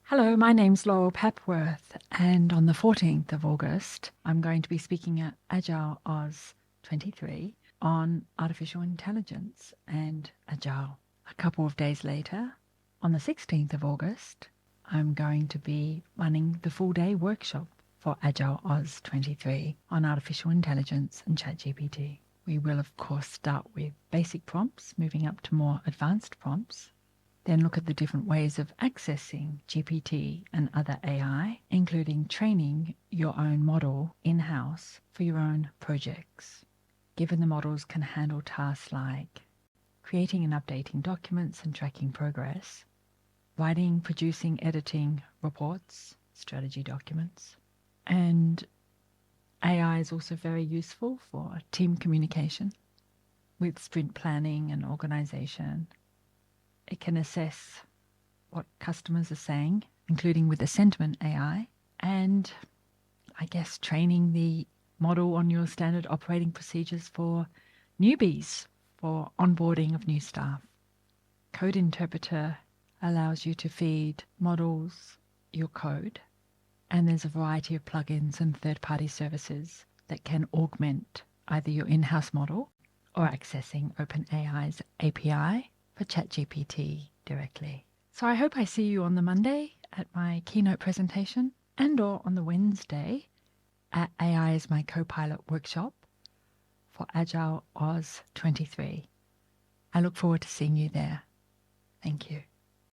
Hello, my name's Laurel Papworth, and on the 14th of August, I'm going to be speaking at AgileAUS23 on artificial intelligence and Agile. A couple of days later, on the 16th of August, I'm going to be running the full-day workshop for AgileAUS23 on artificial intelligence and ChatGPT. We will, of course, start with basic prompts, moving up to more advanced prompts. Then look at the different ways of accessing GPT and other AI, including training your own model in-house for your own projects. Given the models can handle tasks like creating and updating documents and tracking progress, writing, producing, editing reports, strategy documents, and AI is also very useful for team communication with sprint planning and organization. It can assess what customers are saying, including with the sentiment AI, and I guess training the model on your standard operating procedures for newbies, for onboarding of new staff. Code Interpreter allows you to feed models your code, and there's a variety of plugins and third-party services that can augment either your in-house model or accessing OpenAI's API for ChatGPT directly. So I hope I see you on the Monday at my keynote presentation and/or on the Wednesday at AI Is My CoPilot Workshop for AgileAUS23. I look forward to seeing you there. Thank you.